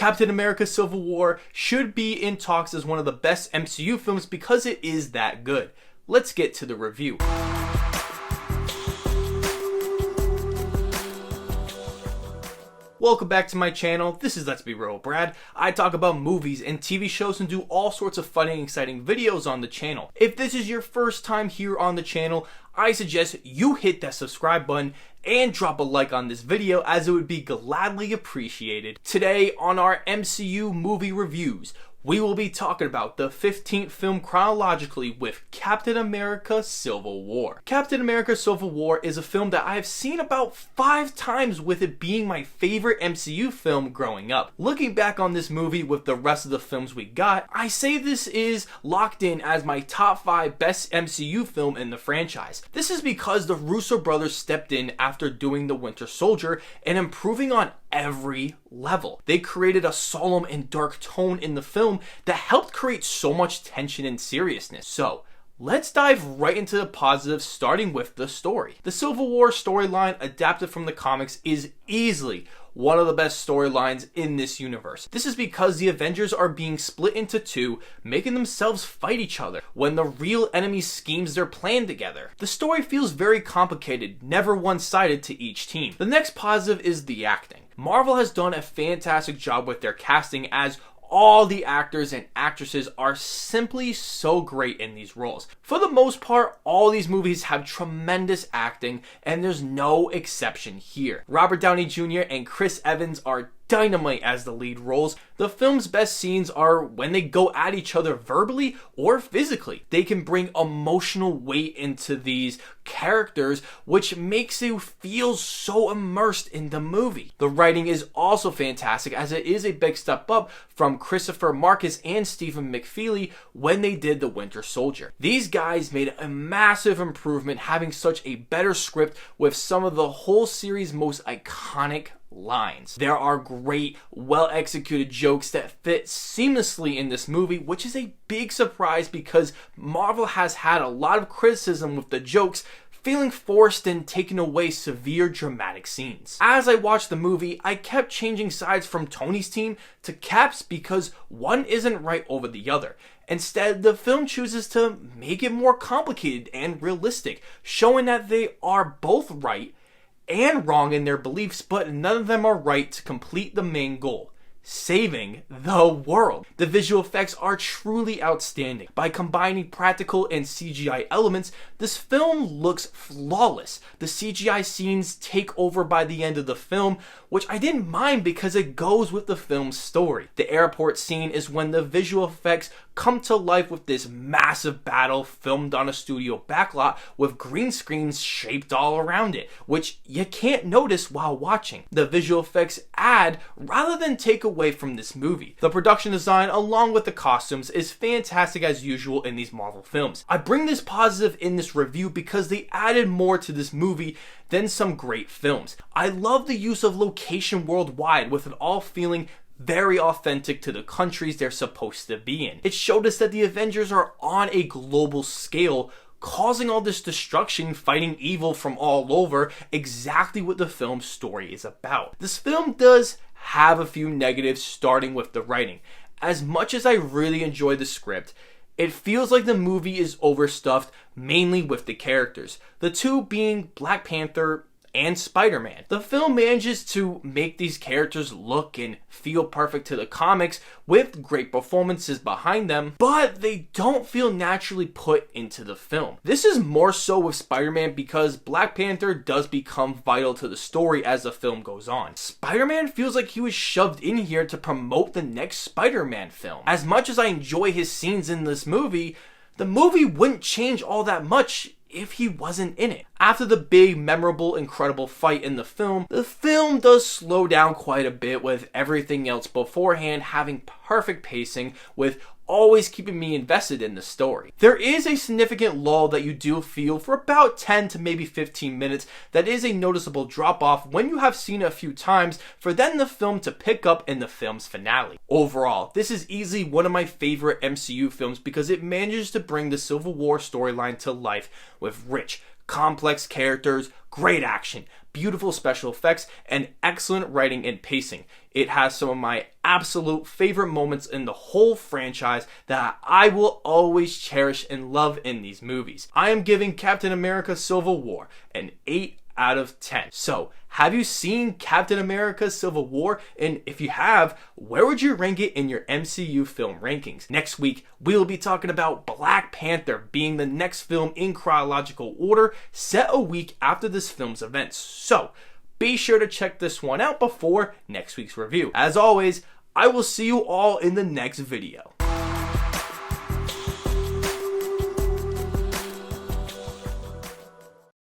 Captain America Civil War should be in talks as one of the best MCU films because it is that good. Let's get to the review. Welcome back to my channel. This is Let's Be Real Brad. I talk about movies and TV shows and do all sorts of funny and exciting videos on the channel. If this is your first time here on the channel, I suggest you hit that subscribe button and drop a like on this video as it would be gladly appreciated. Today on our MCU movie reviews, we will be talking about the 15th film chronologically with Captain America Civil War. Captain America Civil War is a film that I have seen about 5 times, with it being my favorite MCU film growing up. Looking back on this movie with the rest of the films we got, I say this is locked in as my top 5 best MCU film in the franchise. This is because the Russo brothers stepped in after doing The Winter Soldier and improving on every level. They created a solemn and dark tone in the film that helped create so much tension and seriousness. So let's dive right into the positives, starting with the story. The Civil War storyline adapted from the comics is easily one of the best storylines in this universe. This is because the Avengers are being split into two, making themselves fight each other when the real enemy schemes their plan together. The story feels very complicated, never one-sided to each team. The next positive is the acting. Marvel has done a fantastic job with their casting, as all the actors and actresses are simply so great in these roles. For the most part, all these movies have tremendous acting, and there's no exception here. Robert Downey Jr. and Chris Evans are dynamite as the lead roles. The film's best scenes are when they go at each other verbally or physically. They can bring emotional weight into these characters, which makes you feel so immersed in the movie. The writing is also fantastic, as it is a big step up from Christopher Marcus and Stephen McFeely when they did The Winter Soldier. These guys made a massive improvement, having such a better script with some of the whole series' most iconic lines. There are great, well-executed jokes that fit seamlessly in this movie, which is a big surprise because Marvel has had a lot of criticism with the jokes feeling forced and taking away severe dramatic scenes. As I watched the movie, I kept changing sides from Tony's team to Cap's because one isn't right over the other. Instead, the film chooses to make it more complicated and realistic, showing that they are both right and wrong in their beliefs, but none of them are right to complete the main goal: saving the world. The visual effects are truly outstanding. By combining practical and CGI elements, this film looks flawless. The CGI scenes take over by the end of the film, which I didn't mind because it goes with the film's story. The airport scene is when the visual effects come to life with this massive battle filmed on a studio backlot with green screens shaped all around it, which you can't notice while watching. The visual effects add rather than take away from this movie. The production design along with the costumes is fantastic as usual in these Marvel films. I bring this positive in this review because they added more to this movie than some great films. I love the use of location worldwide, with it all feeling very authentic to the countries they're supposed to be in. It showed us that the Avengers are on a global scale, causing all this destruction, fighting evil from all over, exactly what the film's story is about. This film does have a few negatives, starting with the writing. As much as I really enjoy the script, it feels like the movie is overstuffed, mainly with the characters, the two being Black Panther and Spider-Man. The film manages to make these characters look and feel perfect to the comics with great performances behind them, but they don't feel naturally put into the film. This is more so with Spider-Man because Black Panther does become vital to the story as the film goes on. Spider-Man feels like he was shoved in here to promote the next Spider-Man film. As much as I enjoy his scenes in this movie, the movie wouldn't change all that much if he wasn't in it. After the big, memorable, incredible fight in the film does slow down quite a bit, with everything else beforehand having perfect pacing, with always keeping me invested in the story. There is a significant lull that you do feel for about 10 to maybe 15 minutes that is a noticeable drop off when you have seen it a few times, for then the film to pick up in the film's finale. Overall, this is easily one of my favorite MCU films because it manages to bring the Civil War storyline to life with rich, complex characters, great action, beautiful special effects, and excellent writing and pacing. It has some of my absolute favorite moments in the whole franchise that I will always cherish and love in these movies. I am giving Captain America Civil War an 8 out of 10. So, have you seen Captain America Civil War? And if you have, where would you rank it in your MCU film rankings? Next week, we'll be talking about Black Panther being the next film in chronological order, set a week after this film's events. So, be sure to check this one out before next week's review. As always, I will see you all in the next video.